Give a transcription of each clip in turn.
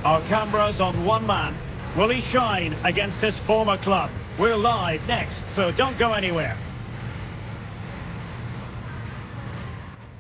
Our cameras on one man. Will he shine against his former club? We're live next, so don't go anywhere.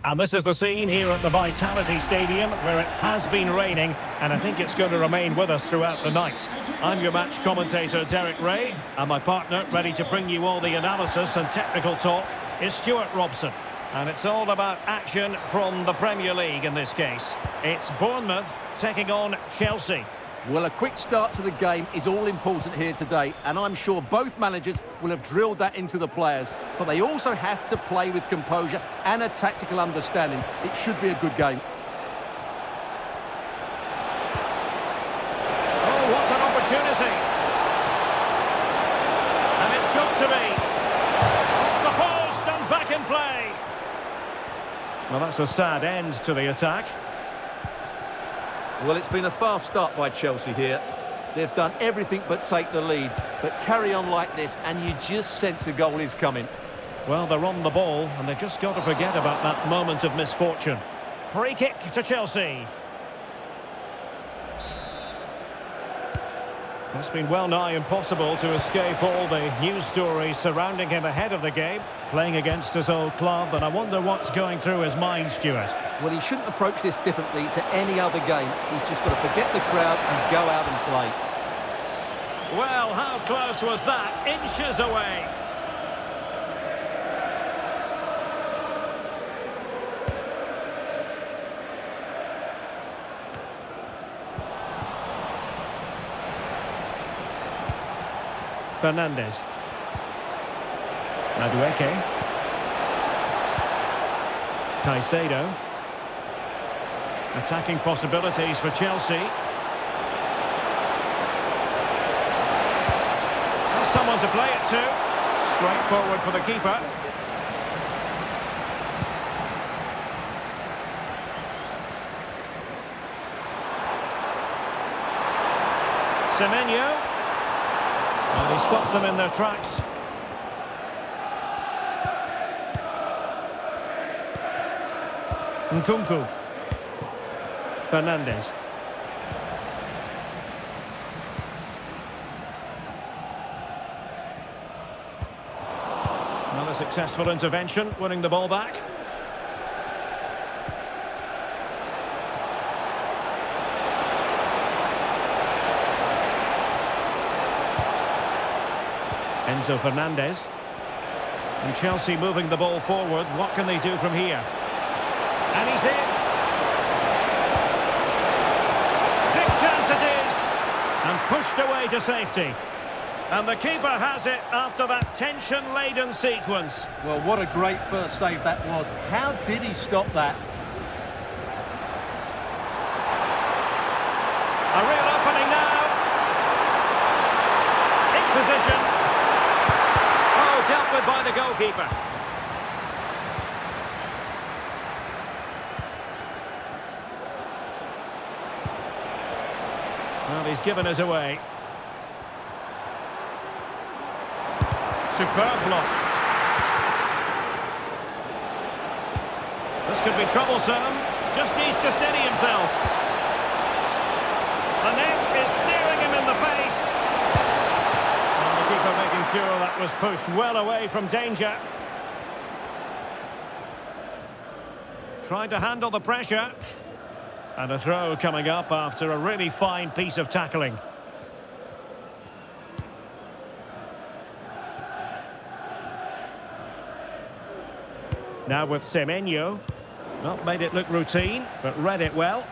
And this is the scene here at the Vitality Stadium, where it has been raining, and I think it's going to remain with us throughout the night. I'm your match commentator, Derek Ray, and my partner, ready to bring you all the analysis and technical talk, is Stuart Robson. And it's all about action from the Premier League in this case. It's Bournemouth taking on Chelsea. Well, a quick start to the game is all important here today, and I'm sure both managers will have drilled that into the players. But they also have to play with composure and a tactical understanding. It should be a good game. Oh, what an opportunity! And it's got to be. Off the post and back in play. Well, that's a sad end to the attack. Well, it's been a fast start by Chelsea here. They've done everything but take the lead. But carry on like this and you just sense a goal is coming. Well, they're on the ball and they've just got to forget about that moment of misfortune. Free kick to Chelsea. It's been well nigh impossible to escape all the news stories surrounding him ahead of the game, playing against his old club, and I wonder what's going through his mind, Stuart. Well, he shouldn't approach this differently to any other game. He's just got to forget the crowd and go out and play. Well, how close was that? Inches away. Fernandes. Madueke. Caicedo. Attacking possibilities for Chelsea. There's someone to play it to. Straight forward for the keeper. Semenyo. And he stopped them in their tracks. Nkunku. Fernandes. Well, a successful intervention, winning the ball back. Enzo Fernandez. And Chelsea moving the ball forward. What can they do from here? And he's in. Big chance it is. And pushed away to safety. And the keeper has it after that tension-laden sequence. Well, what a great first save that was. How did he stop that? A real opening now. In position. Oh, dealt with by the goalkeeper. Well, he's given us away. Superb block. This could be troublesome. Just needs to steady himself. The net is staring him in the face. And the keeper making sure that was pushed well away from danger. Trying to handle the pressure. And a throw coming up after a really fine piece of tackling. Now with Semenyo. Not made it look routine, but read it well.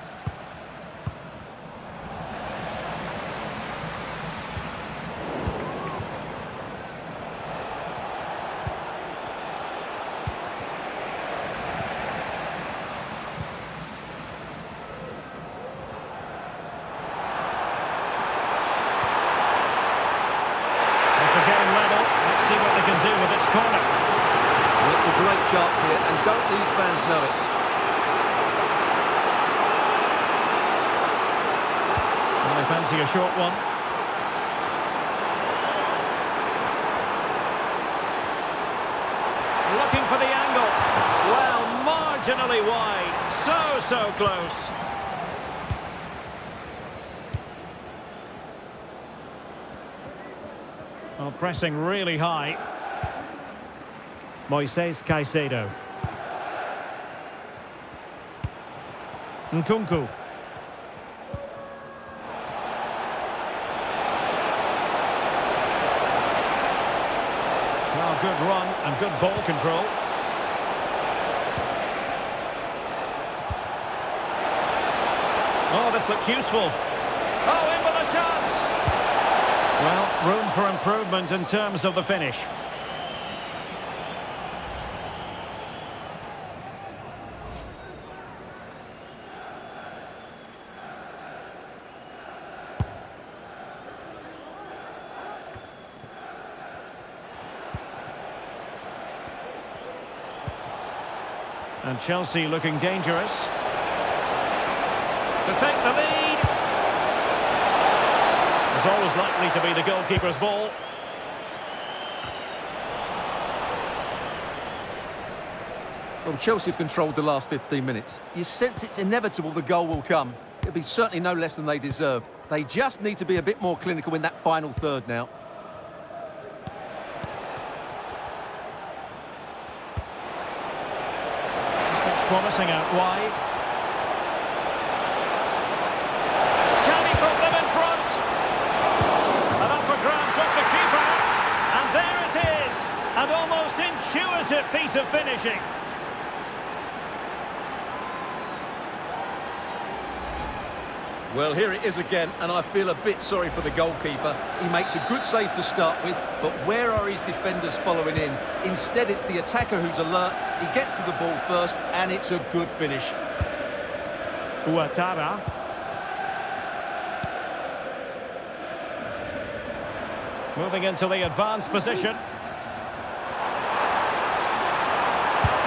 See what they can do with this corner. Well, it's a great chance here, and don't these fans know it? Well, they fancy a short one. Looking for the angle. Well, marginally wide. So close. Well, pressing really high. Moises Caicedo. Nkunku. Well, good run and good ball control. Oh, this looks useful. Oh, in with a chance. Well, room for improvement in terms of the finish. And Chelsea looking dangerous. To take the lead. It's always likely to be the goalkeeper's ball. Well, Chelsea have controlled the last 15 minutes. You sense it's inevitable the goal will come. It'll be certainly no less than they deserve. They just need to be a bit more clinical in that final third now. Promising out wide. Can he put them in front? And up for grabs off the keeper. And there it is. An almost intuitive piece of finishing. Well, here it is again, and I feel a bit sorry for the goalkeeper. He makes a good save to start with, but where are his defenders following in? Instead, it's the attacker who's alert. He gets to the ball first, and it's a good finish. Ouattara. Moving into the advanced position.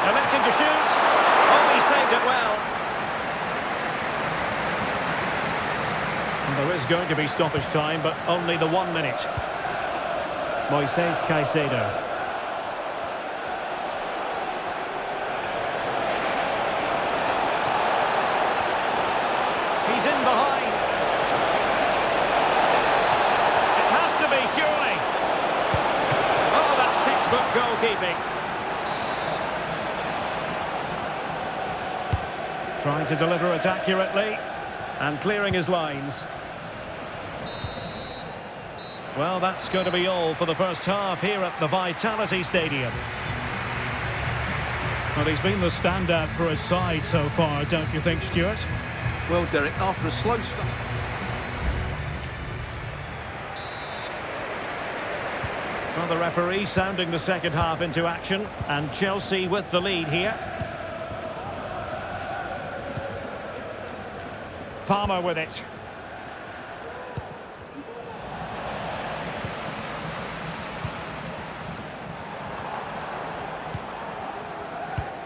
Electing to shoot. Oh, he saved it well. There is going to be stoppage time, but only the 1 minute. Moises Caicedo. He's in behind. It has to be, surely. Oh, that's textbook goalkeeping. Trying to deliver it accurately and clearing his lines. Well, that's going to be all for the first half here at the Vitality Stadium. Well, he's been the standout for his side so far, don't you think, Stuart? Well, Derek, after a slow start... Well, the referee sounding the second half into action, and Chelsea with the lead here. Palmer with it.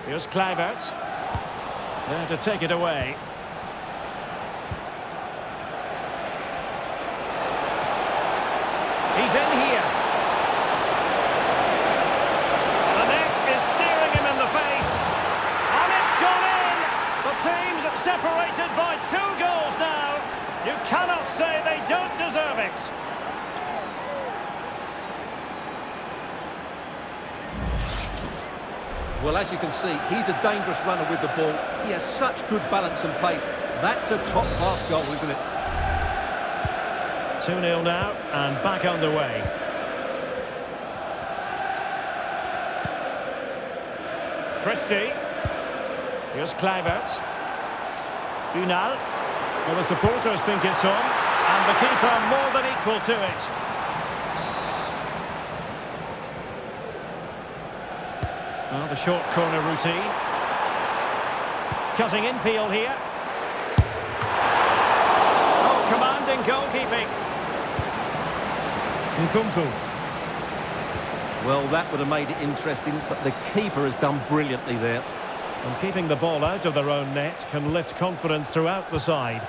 Here's Kluivert. There to take it away. He's in here. The net is steering him in the face. And it's gone in. The team's separated by 2 goals now. You cannot say they don't deserve it. Well, as you can see, he's a dangerous runner with the ball. He has such good balance and pace. That's a top-class goal, isn't it? 2-0 now, and back underway. Christie. Here's Kluivert. Unal. Well, the supporters think it's on, and the keeper more than equal to it. Well, the short corner routine. Cutting infield here. Oh, commanding goalkeeping. Nkunku. Well, that would have made it interesting, but the keeper has done brilliantly there. And keeping the ball out of their own net can lift confidence throughout the side.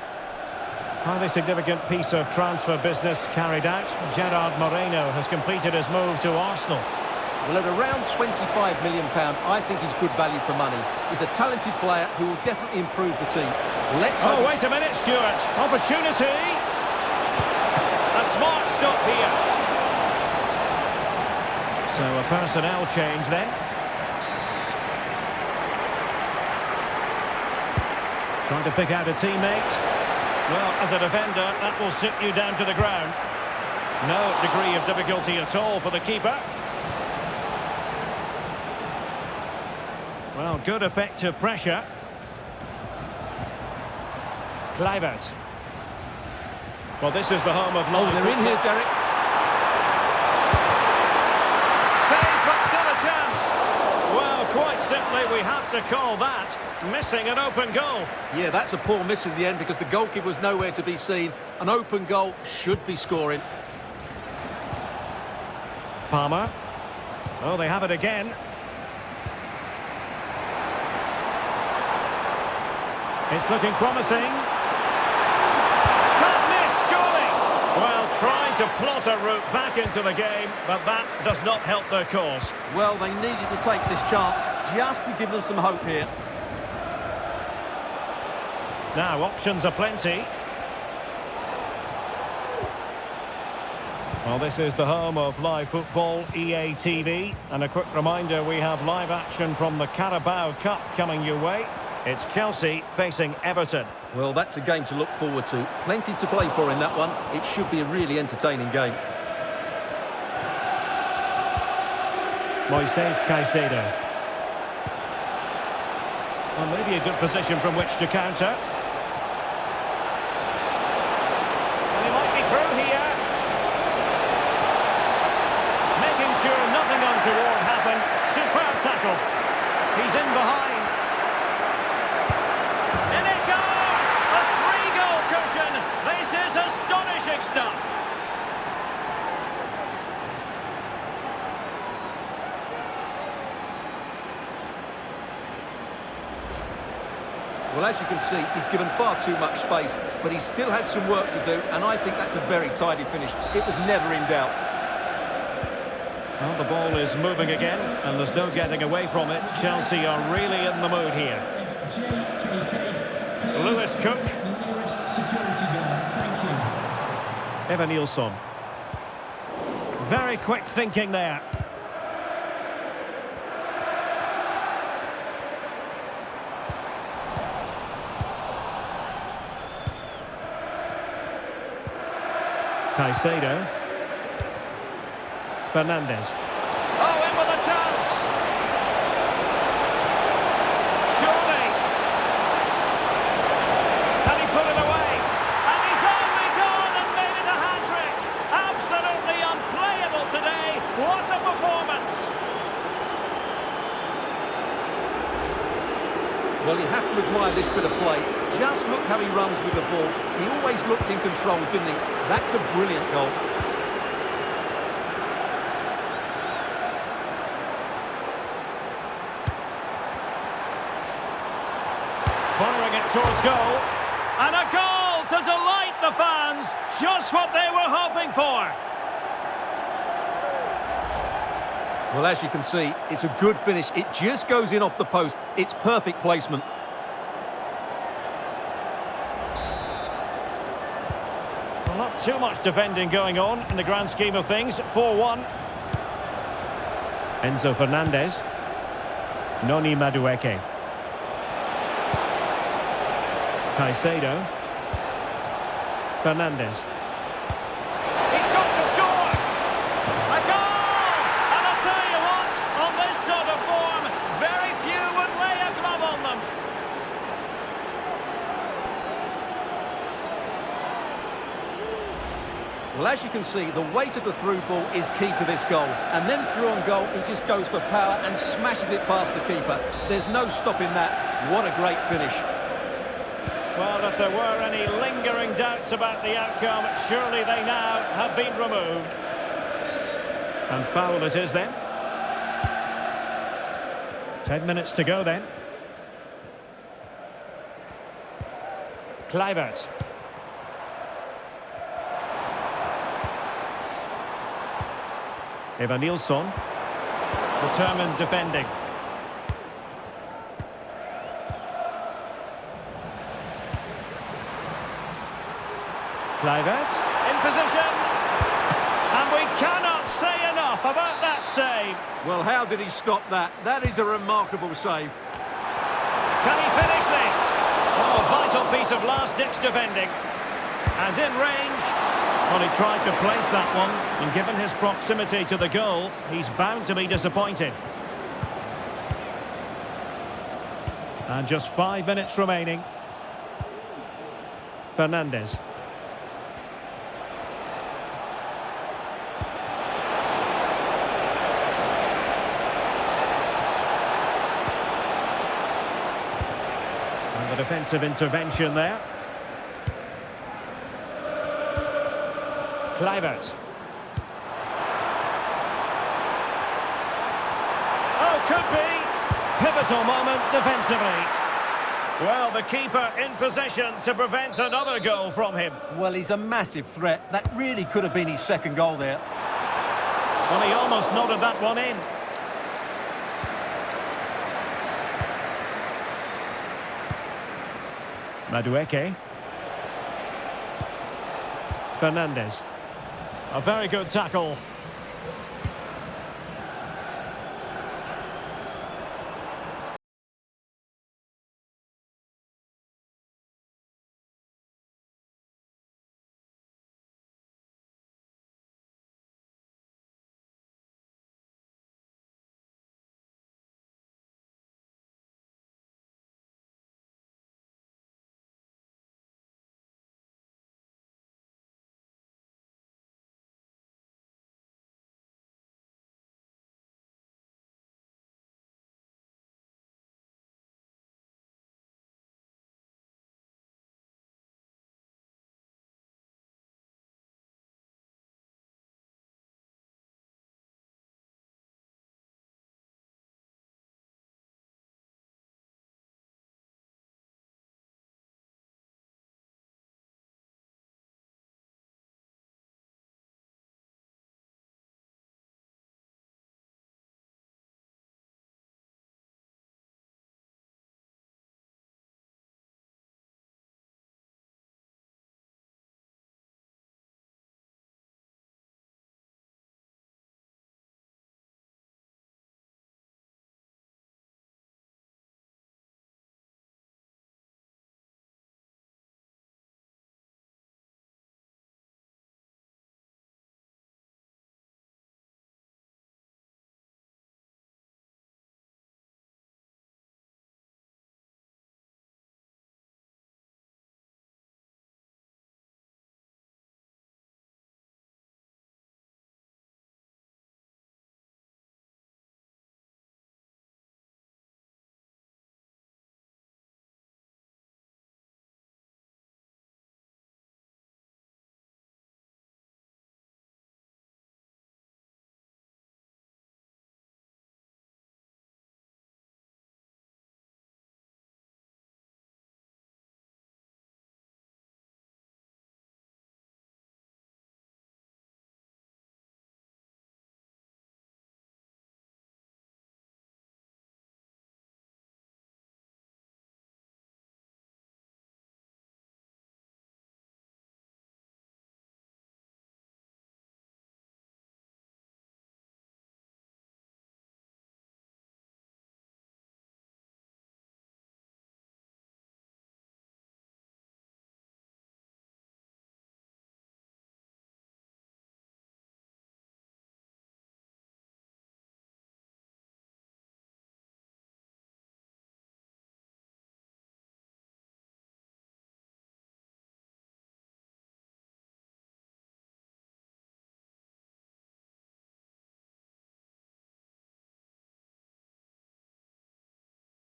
Highly significant piece of transfer business carried out. Gerard Moreno has completed his move to Arsenal. Well, at around £25 million, I think he's good value for money. He's a talented player who will definitely improve the team. Let's hope... Oh, wait a minute, Stuart. Opportunity. A smart stop here. So a personnel change then. Trying to pick out a teammate. Well, as a defender, that will sit you down to the ground. No degree of difficulty at all for the keeper. Well, good effective pressure. Kluivert. Well, this is the home of live they're in here, Derek. Save, but still a chance. Well, quite simply, we have to call that missing an open goal. Yeah, that's a poor miss in the end because the goalkeeper was nowhere to be seen. An open goal should be scoring. Palmer. Oh, they have it again. It's looking promising. Can't miss, surely. Well, trying to plot a route back into the game, but that does not help their cause. Well, they needed to take this chance just to give them some hope here. Now, options are plenty. Well, this is the home of live football, EA TV. And a quick reminder, we have live action from the Carabao Cup coming your way. It's Chelsea facing Everton. Well, that's a game to look forward to. Plenty to play for in that one. It should be a really entertaining game. Moises Caicedo. Well, maybe a good position from which to counter. Well, he might be through here. Making sure nothing untoward happened. Superb tackle. He's in behind. In it goes! A 3-goal cushion. This is astonishing stuff. Well, as you can see, he's given far too much space, but he still had some work to do, and I think that's a very tidy finish. It was never in doubt. Well, the ball is moving again, and there's no getting away from it. Chelsea are really in the mood here. Lewis Cook. Evan Nilsson. Very quick thinking there. Caicedo. Fernandes. Oh, in with a chance! Surely! Can he put it away? And he's only gone and made it a hat-trick! Absolutely unplayable today! What a performance! Well, you have to admire this bit of play. Just look how he runs with the ball. He always looked in control, didn't he? That's a brilliant goal. Firing it towards goal. And a goal to delight the fans. Just what they were hoping for. Well, as you can see, it's a good finish. It just goes in off the post. It's perfect placement. Well, not too much defending going on in the grand scheme of things. 4-1. Enzo Fernandez. Noni Madueke. Caicedo. Fernandes. He's got to score! A goal! And I'll tell you what, on this sort of form, very few would lay a glove on them. Well, as you can see, the weight of the through ball is key to this goal. And then through on goal, he just goes for power and smashes it past the keeper. There's no stopping that. What a great finish. Well, if there were any lingering doubts about the outcome, surely they now have been removed. And foul it is then. 10 minutes to go then. Kluivert. Evan Nilsson. Determined defending. Kluivert in position, and we cannot say enough about that save. Well, how did he stop that? That is a remarkable save. Can he finish this? Oh, vital piece of last-ditch defending. And in range. Well, he tried to place that one, and given his proximity to the goal, he's bound to be disappointed. And just 5 minutes remaining. Fernandes. And the defensive intervention there. Kluivert. Oh, could be. Pivotal moment defensively. Well, the keeper in possession to prevent another goal from him. Well, he's a massive threat. That really could have been his second goal there. Well, he almost nodded that one in. Madueke. Fernandes. A very good tackle.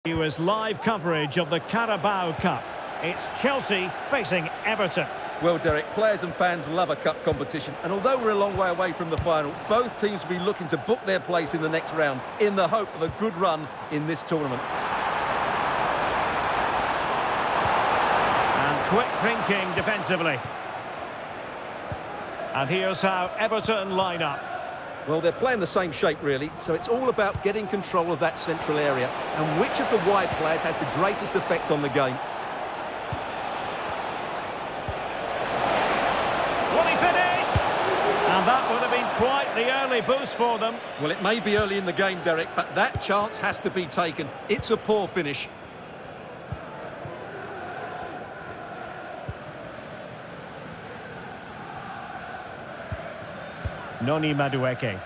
Was live coverage of the Carabao Cup. It's Chelsea facing Everton. Well, Derek, players and fans love a cup competition, and although we're a long way away from the final, both teams will be looking to book their place in the next round in the hope of a good run in this tournament. And quick thinking defensively. And here's how Everton line up. Well, they're playing the same shape, really, so it's all about getting control of that central area and which of the wide players has the greatest effect on the game. Will he finish? And that would have been quite the early timely boost for them. Well, it may be early in the game, Derek, but that chance has to be taken. It's a poor finish. Noni Madueke.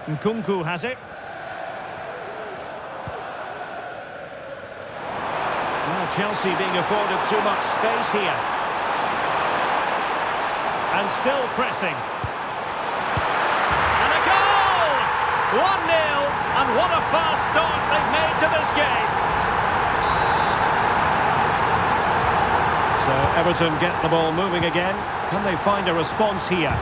Nkunku has it. Well, Chelsea being afforded too much space here. And still pressing. And a goal! 1-0, and what a fast start they've made to this game. So Everton get the ball moving again. Can they find a response here?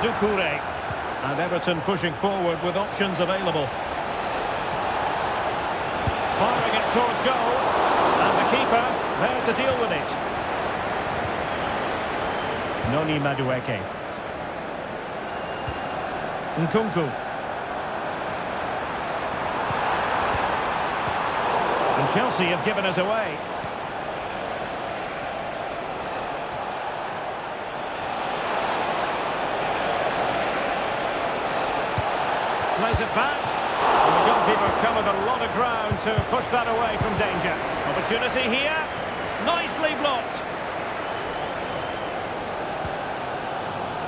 Doucouré. And Everton pushing forward with options available. Firing it towards goal. And the keeper there to deal with it. Noni Madueke. Nkunku. And Chelsea have given us away. Plays it back. And the goalkeeper covered a lot of ground to push that away from danger. Opportunity here. Nicely blocked.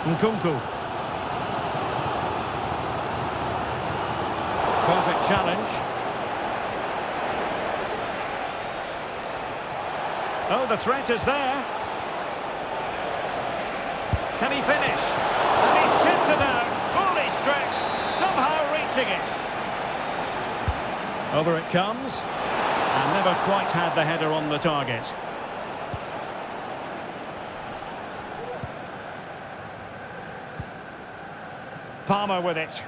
Nkunku. Perfect challenge. Oh, the threat is there. Can he finish? And he's chipped it out, fully stretched, somehow reaching it. Over it comes, and never quite had the header on the target. Palmer with it.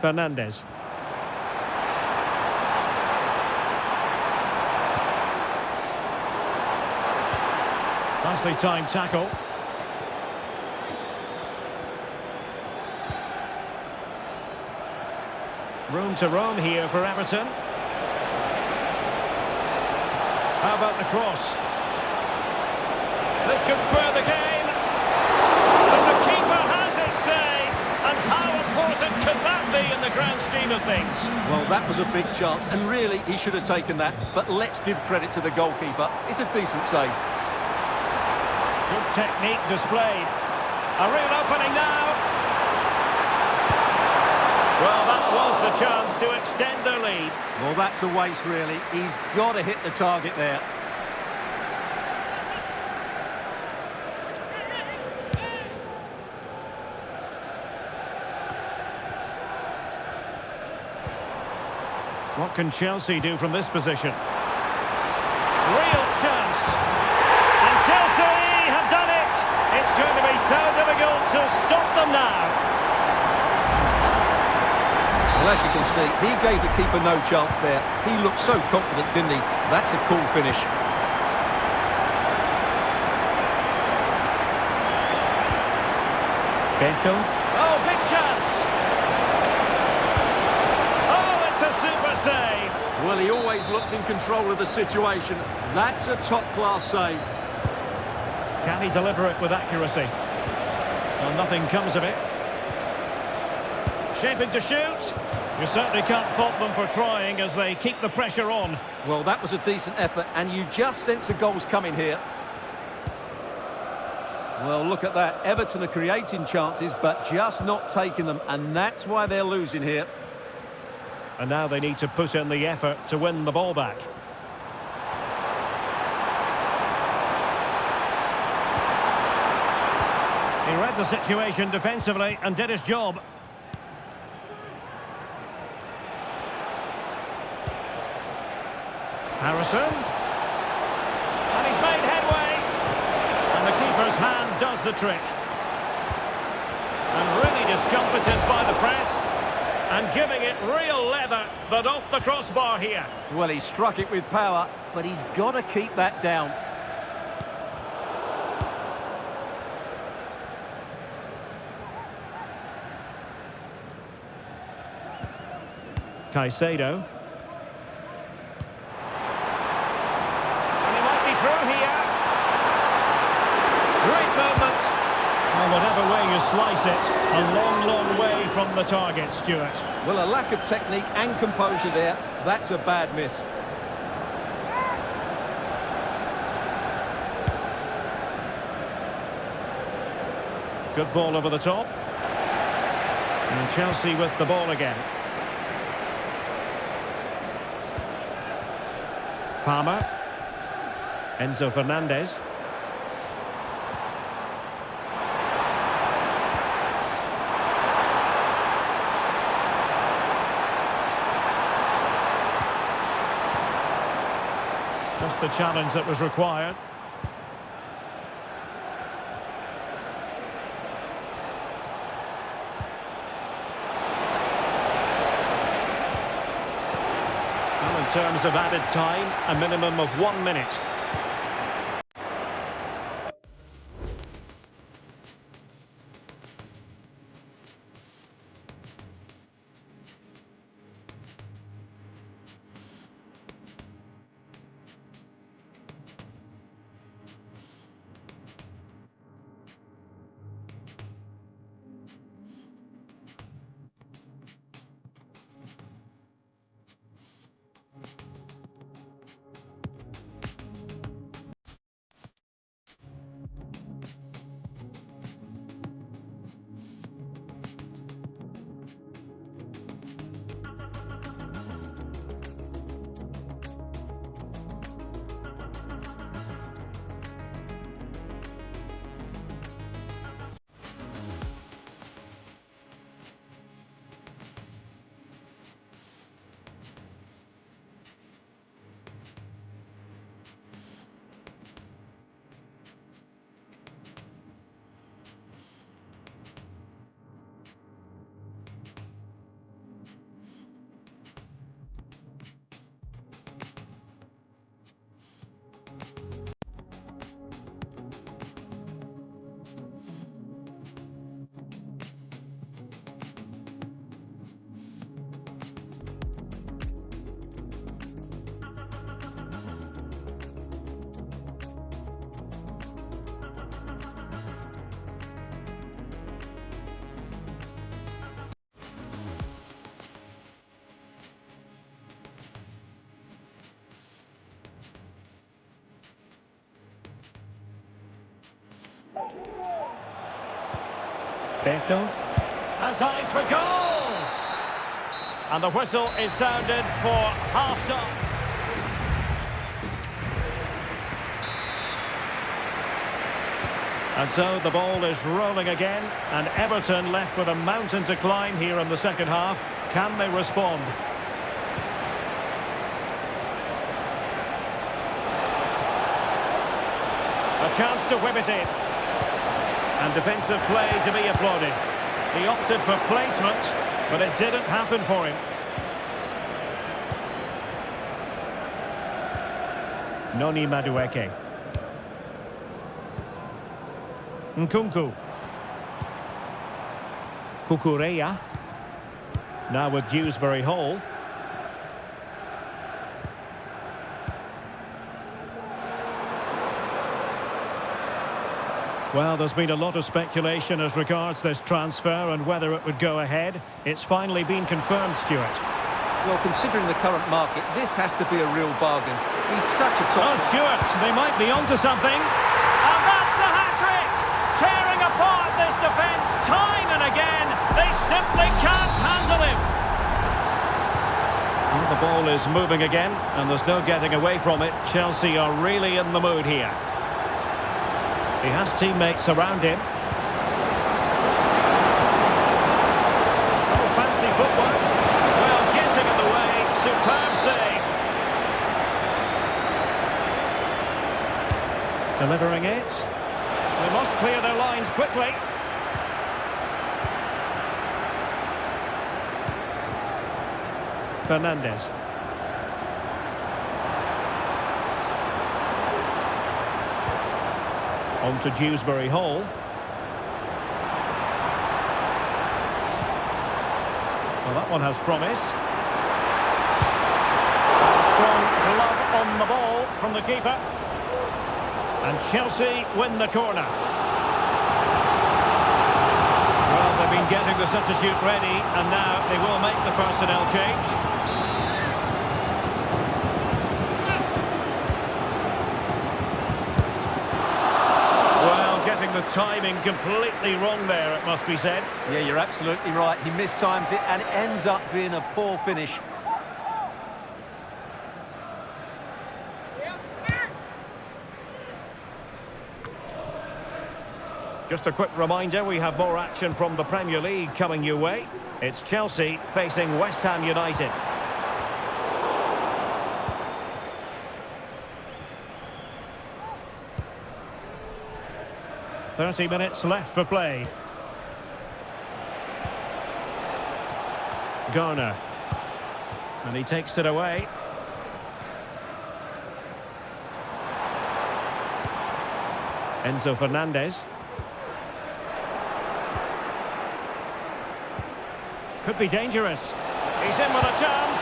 Fernandes. Nicely timed tackle. Room to roam here for Everton. How about the cross? This could square the game. And the keeper has his say. And how important could that be in the grand scheme of things? Well, that was a big chance, and really, he should have taken that. But let's give credit to the goalkeeper. It's a decent save. Good technique displayed. A real opening now. Well, that was the chance to extend their lead. Well, that's a waste, really. He's got to hit the target there. What can Chelsea do from this position? Real chance. And Chelsea have done it. It's going to be so difficult to stop them now. Well, as you can see, he gave the keeper no chance there. He looked so confident, didn't he? That's a cool finish. Beto. Oh, big chance. Oh, it's a super save. Well, he always looked in control of the situation. That's a top-class save. Can he deliver it with accuracy? Well, nothing comes of it. Shaping to shoot. You certainly can't fault them for trying as they keep the pressure on. Well, that was a decent effort, and you just sense the goals coming here. Well, look at that. Everton are creating chances, but just not taking them, and that's why they're losing here. And now they need to put in the effort to win the ball back. He read the situation defensively and did his job. Harrison. And he's made headway. And the keeper's hand does the trick. And really discomfited by the press. And giving it real leather, but off the crossbar here. Well, he struck it with power, but he's got to keep that down. Caicedo. And he might be through here. Great moment. Well, whatever way you slice it, a long, long way from the target, Stuart. Well, a lack of technique and composure there. That's a bad miss. Good ball over the top. And Chelsea with the ball again. Palmer. Enzo Fernandez. Just the challenge that was required. Well, in terms of added time, a minimum of 1 minute. Beto has eyes for goal! And the whistle is sounded for half-time. And so the ball is rolling again, and Everton left with a mountain to climb here in the second half. Can they respond? A chance to whip it in. And defensive play to be applauded. He opted for placement, but it didn't happen for him. Noni Madueke. Nkunku. Kukureya. Now with Dewsbury Hall. Well, there's been a lot of speculation as regards this transfer and whether it would go ahead. It's finally been confirmed, Stuart. Well, considering the current market, this has to be a real bargain. He's such a top... Oh, Stuart, they might be onto something. And that's the hat-trick! Tearing apart this defence time and again. They simply can't handle him. Well, the ball is moving again, and there's no getting away from it. Chelsea are really in the mood here. He has teammates around him. Oh, fancy footwork. Well, getting in the way. Superb save. Delivering it. They must clear their lines quickly. Fernandez. On to Dewsbury Hall. Well, that one has promise. strong glove on the ball from the keeper. And Chelsea win the corner. Well, they've been getting the substitute ready, and now they will make the personnel change. Getting the timing completely wrong there, it must be said. Yeah, you're absolutely right. He mistimes it, and it ends up being a poor finish. Just a quick reminder, we have more action from the Premier League coming your way. It's Chelsea facing West Ham United. "30 minutes left for play." Garner. And he takes it away. Enzo Fernandez. Could be dangerous. He's in with a chance.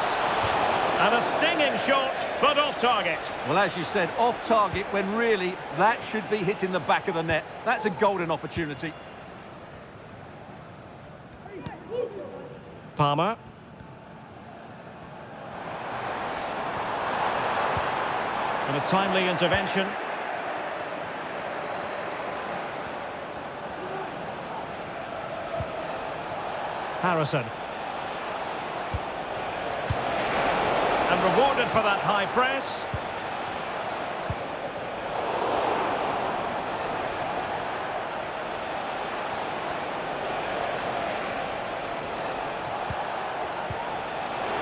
And a stinging shot, but off target. Well, as you said, off target when really that should be hitting the back of the net. That's a golden opportunity. Palmer. And a timely intervention. Harrison. And rewarded for that high press.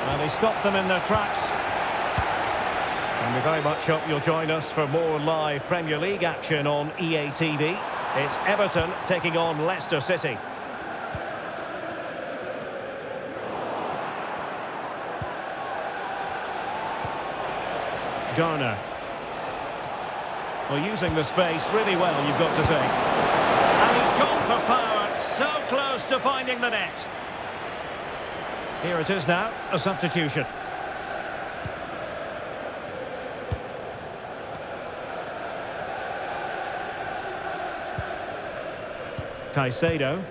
And they stopped them in their tracks. And we very much hope you'll join us for more live Premier League action on EA TV. It's Everton taking on Leicester City. Garner. Well, using the space really well, you've got to say. And he's gone for power, so close to finding the net. Here it is now, a substitution. Caicedo.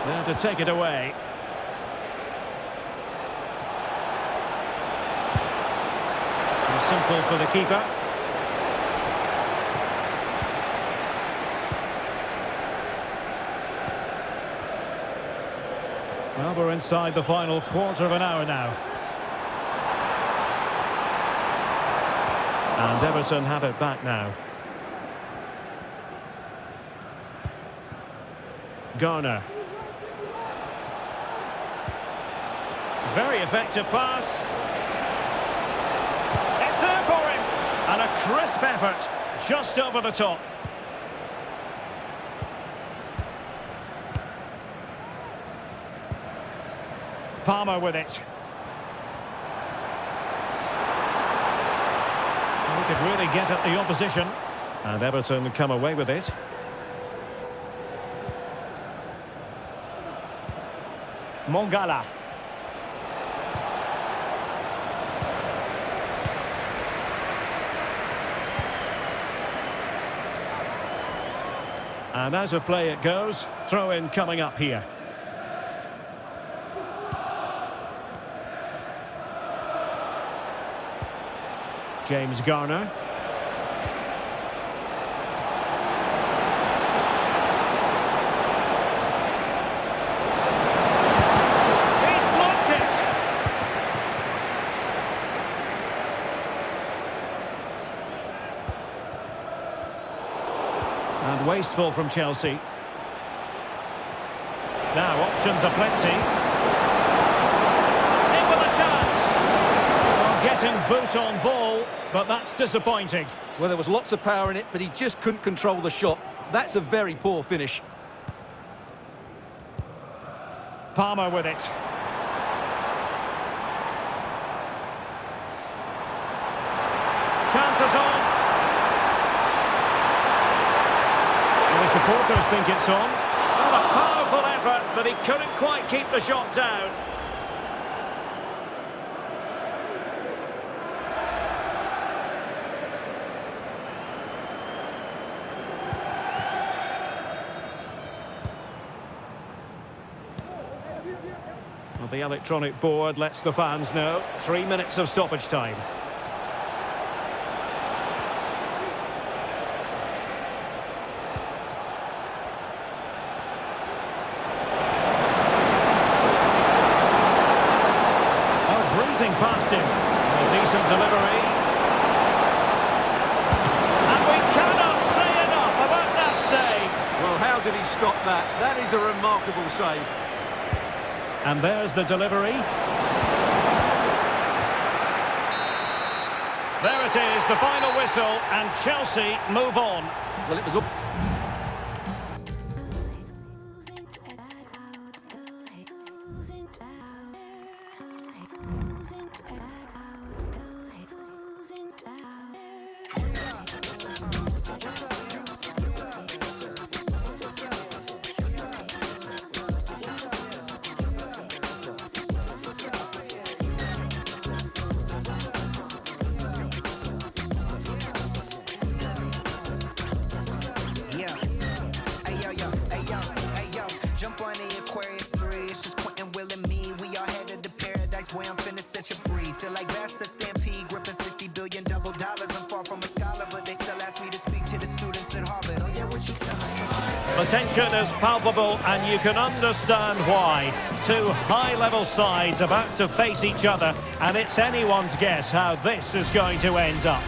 There to take it away. Simple for the keeper. Well, we're inside the final quarter of an hour now. And Everton have it back now. Garner. Very effective pass. And a crisp effort, just over the top. Palmer with it. He could really get at the opposition. And Everton come away with it. Mongala. And as a play it goes, throw-in coming up here. James Garner. He's blocked it! And wasteful from Chelsea. Now options are plenty. In with a chance. Well, getting boot on ball, but that's disappointing. Well, there was lots of power in it, but he just couldn't control the shot. That's a very poor finish. Palmer with it. Chances on. The supporters think it's on. Well, a powerful effort, but he couldn't quite keep the shot down. Well, the electronic board lets the fans know. 3 minutes of stoppage time. Past him. A decent delivery. And we cannot say enough about that save. Well, how did he stop that? That is a remarkable save. And there's the delivery. There it is, the final whistle, and Chelsea move on. Well, it was all... Where I'm finna set you free. Feel like that's the stampede, gripping $60 billion double dollars. I'm far from a scholar, but they still ask me to speak to the students at Harvard. Oh yeah, what you telling? The tension is palpable, and you can understand why. Two high-level sides about to face each other, and it's anyone's guess how this is going to end up.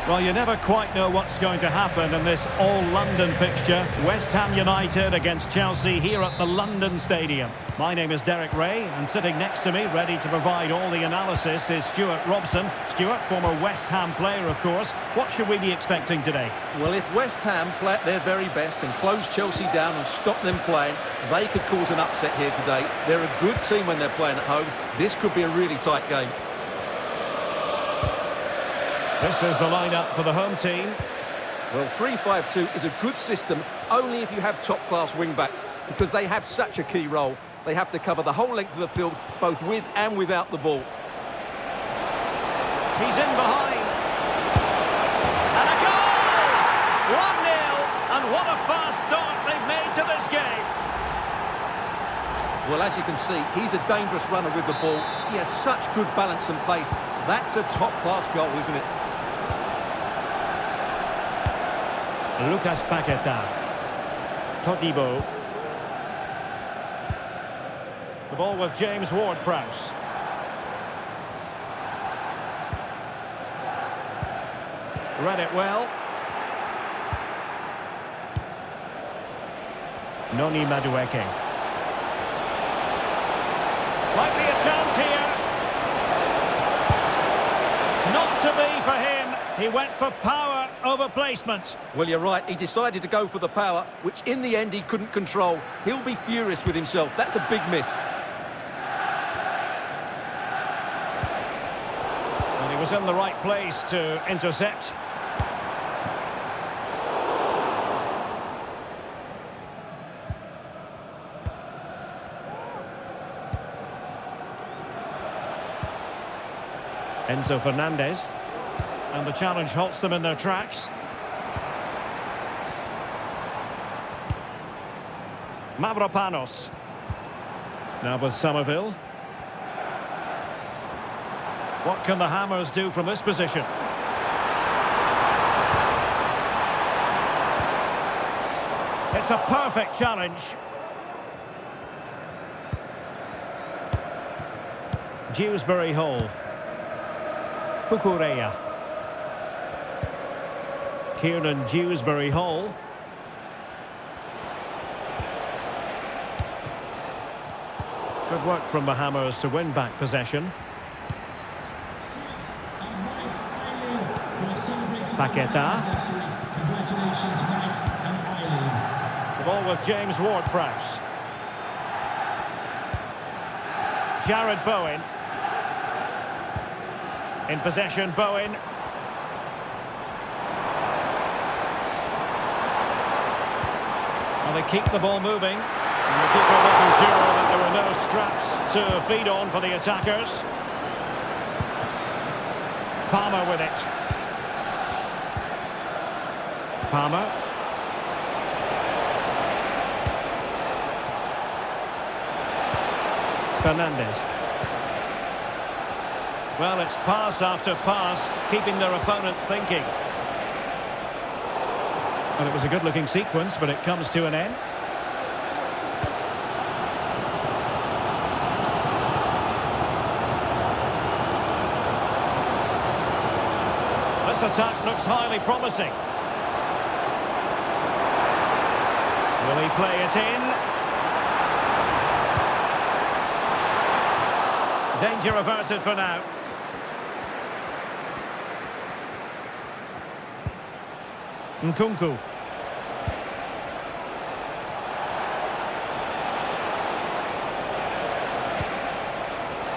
Well, you never quite know what's going to happen in this all-London fixture. West Ham United against Chelsea here at the London Stadium. My name is Derek Ray, and sitting next to me, ready to provide all the analysis, is Stuart Robson. Stuart, former West Ham player, of course. What should we be expecting today? Well, if West Ham play at their very best and close Chelsea down and stop them playing, they could cause an upset here today. They're a good team when they're playing at home. This could be a really tight game. This is the lineup for the home team. Well, 3-5-2 is a good system only if you have top-class wing-backs, because they have such a key role. They have to cover the whole length of the field, both with and without the ball. He's in behind. And a goal! 1-0, and what a fast start they've made to this game. Well, as you can see, he's a dangerous runner with the ball. He has such good balance and pace. That's a top-class goal, isn't it? Lucas Paqueta. Todibo. The ball with James Ward-Prowse. Read it well. Noni Madueke. Might be a chance here. Not to be for him. He went for power over placement. Well, you're right. He decided to go for the power, which in the end he couldn't control. He'll be furious with himself. That's a big miss. And he was in the right place to intercept. Enzo Fernandez. And the challenge halts them in their tracks. Mavropanos. Now with Somerville. What can the Hammers do from this position? It's a perfect challenge. Dewsbury Hall. Kukureya. Kieran Dewsbury Hall. Good work from the Hammers to win back possession. Paqueta. The ball with James Ward-Prowse. Jared Bowen. In possession, Bowen. Well, they keep the ball moving. And the keeper making sure that there were no scraps to feed on for the attackers. Palmer with it. Palmer. Fernandes. Well, it's pass after pass, keeping their opponents thinking. Well, it was a good-looking sequence, but it comes to an end. This attack looks highly promising. Will he play it in? Danger averted for now. Nkunku.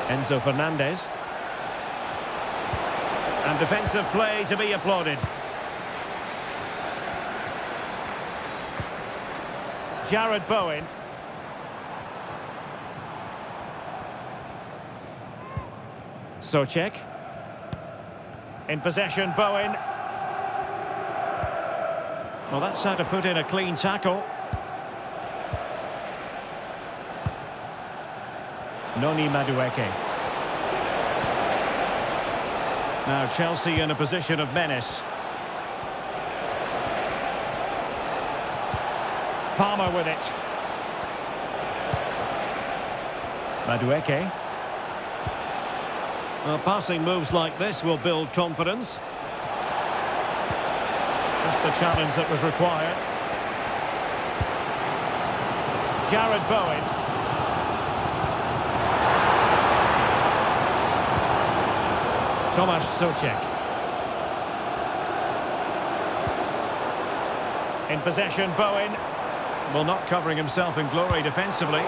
Enzo Fernandez. And defensive play to be applauded. Jared Bowen. Socek. In possession, Bowen. Well, that's how to put in a clean tackle. Noni Madueke. Now Chelsea in a position of menace. Palmer with it. Madueke. Well, passing moves like this will build confidence. Just the challenge that was required. Jared Bowen. Tomasz Socek. In possession, Bowen. Well, not covering himself in glory defensively.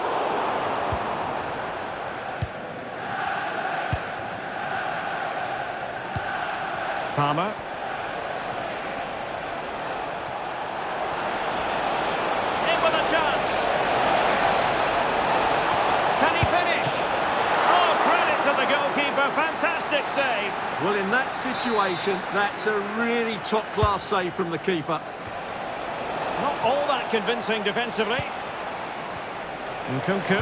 Palmer. In with a chance. Can he finish? Oh, credit to the goalkeeper. Fantastic save. Well, in that situation, that's a really top-class save from the keeper. Not all that convincing defensively. Nkunku.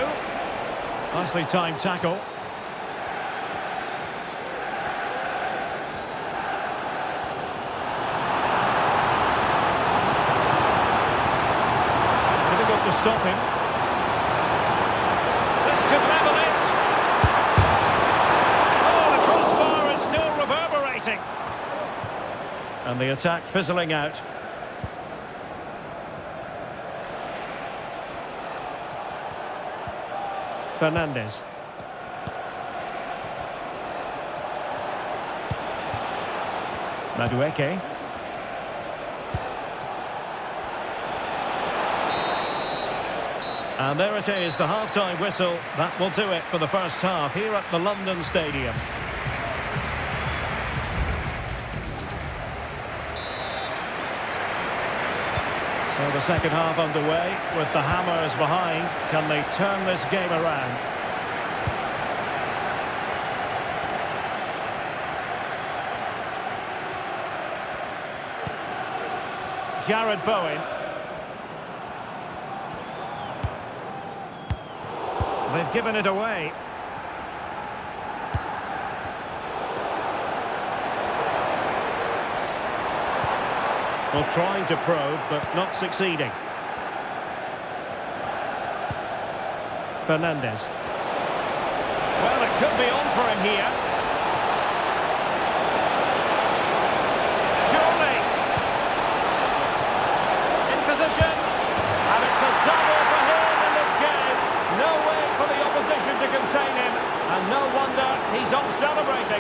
Nicely timed tackle. Difficult to stop him. This could level it. Oh, the crossbar is still reverberating. And the attack fizzling out. Fernandes. Madueke. And there it is, the half-time whistle. That will do it for the first half here at the London Stadium. So the second half underway with the Hammers behind. Can they turn this game around? Jared Bowen. They've given it away. Well, trying to probe, but not succeeding. Fernandes. Well, it could be on for him here. Surely. In position. And it's a double for him in this game. No way for the opposition to contain him. And no wonder he's off celebrating.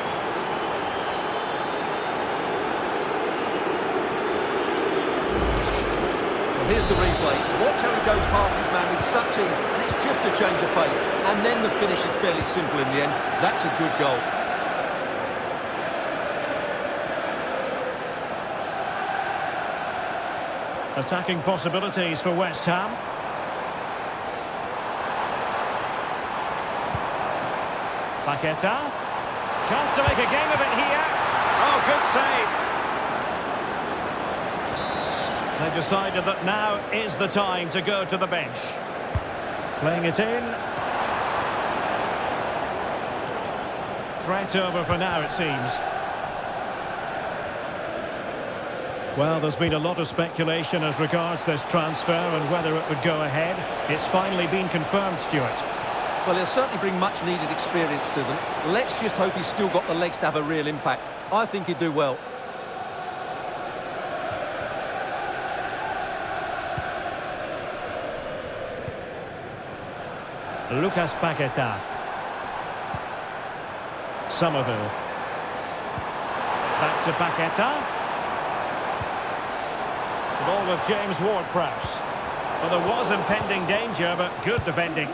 Here's the replay. Watch how he goes past his man with such ease, and it's just a change of pace. And then the finish is fairly simple in the end. That's a good goal. Attacking possibilities for West Ham. Paqueta. Chance to make a game of it here. Oh, good save. They've decided that now is the time to go to the bench. Playing it in. Threat over for now, it seems. Well, there's been a lot of speculation as regards this transfer and whether it would go ahead. It's finally been confirmed, Stuart. Well, he'll certainly bring much-needed experience to them. Let's just hope he's still got the legs to have a real impact. I think he'd do well. Lucas Paqueta. Somerville. Back to Paqueta. The ball with James Ward-Prowse. Well, there was impending danger, but good defending.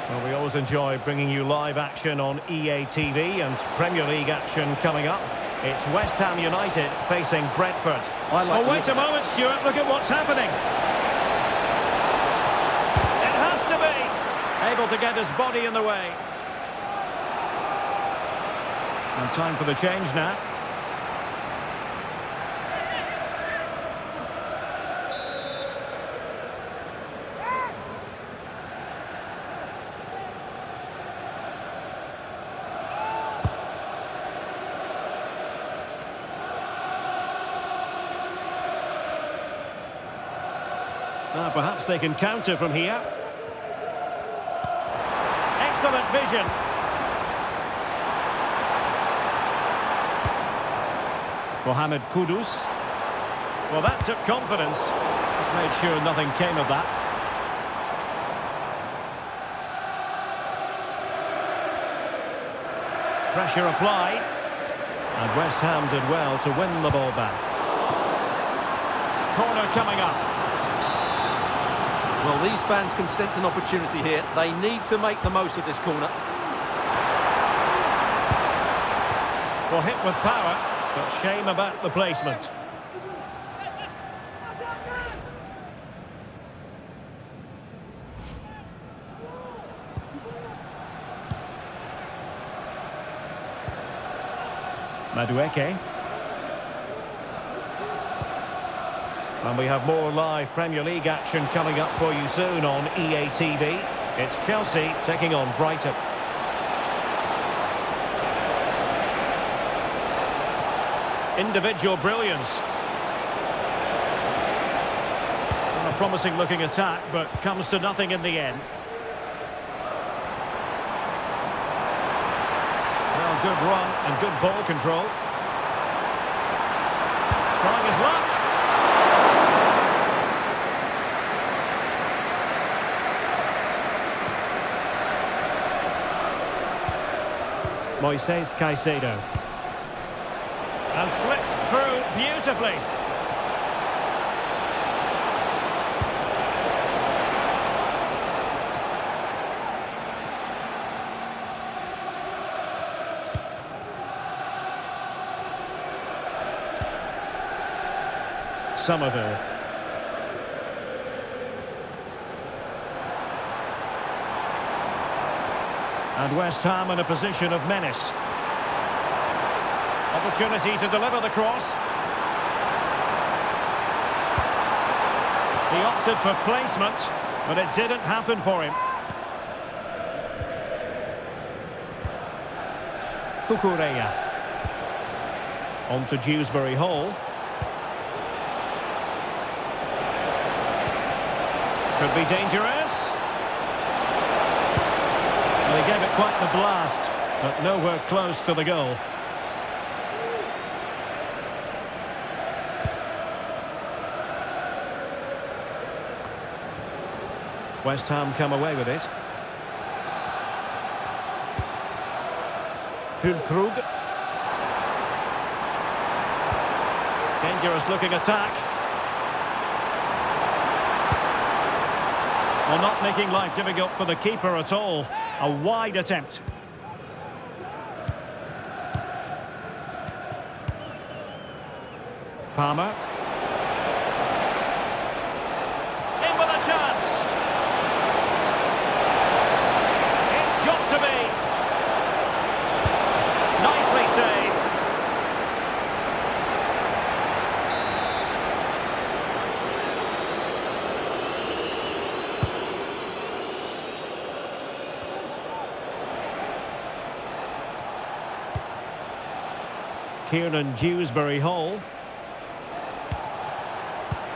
Well, we always enjoy bringing you live action on EA TV and Premier League action coming up. It's West Ham United facing Brentford. Oh, wait a moment, Stuart. Look at what's happening. It has to be. Able to get his body in the way. And time for the change now. Now perhaps they can counter from here. Excellent vision. Mohamed Kudus. Well, that took confidence. Just made sure nothing came of that. Pressure applied. And West Ham did well to win the ball back. Corner coming up. Well, these fans can sense an opportunity here. They need to make the most of this corner. Well, hit with power, but shame about the placement. Madueke. And we have more live Premier League action coming up for you soon on EA TV. It's Chelsea taking on Brighton. Individual brilliance. And a promising looking attack, but comes to nothing in the end. Well, good run and good ball control. Trying his luck. Moises Caicedo. And slipped through beautifully. Somerville. And West Ham in a position of menace. Opportunity to deliver the cross. He opted for placement, but it didn't happen for him. Cucurella. On to Dewsbury Hall. Could be dangerous. Well, he gave it quite the blast, but nowhere close to the goal. West Ham come away with it. Füllkrug. Dangerous looking attack. Well, not making life difficult for the keeper at all. A wide attempt. Palmer. In with a chance. It's got to be. Nicely saved. Kiernan Dewsbury Hall.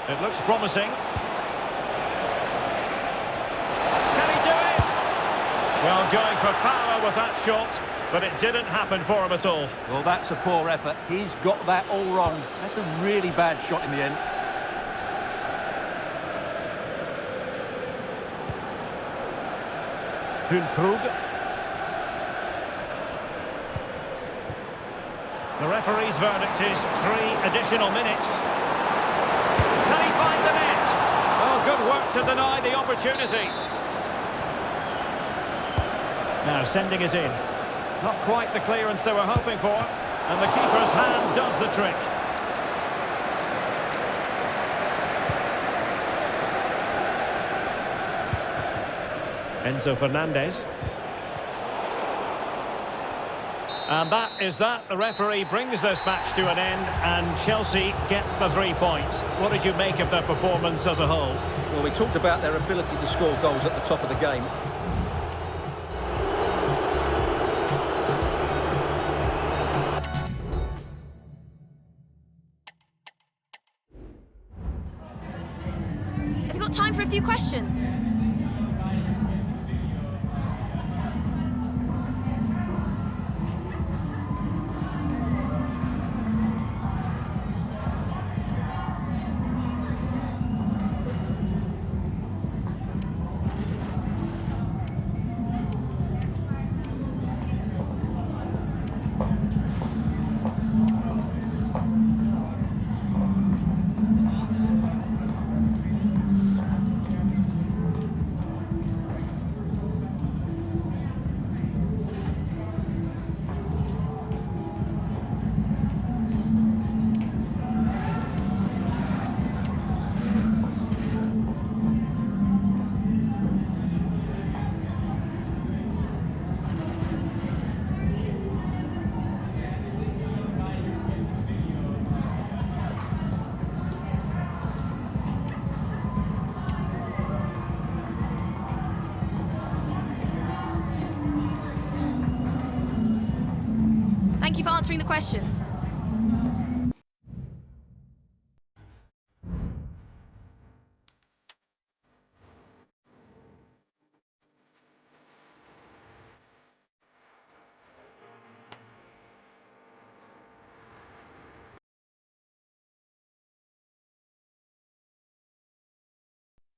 It looks promising. Can he do it? Well, going for power with that shot, but it didn't happen for him at all. Well, that's a poor effort. He's got that all wrong. That's a really bad shot in the end. Fulkrug. The referee's verdict is 3 additional minutes. Can he find the net? Well, good work to deny the opportunity. Now sending it in. Not quite the clearance they were hoping for. And the keeper's hand does the trick. Enzo Fernandez. And that is that. The referee brings this match to an end and Chelsea get the 3 points. What did you make of their performance as a whole? Well, we talked about their ability to score goals at the top of the game. Have you got time for a few questions? Thank you for answering the questions.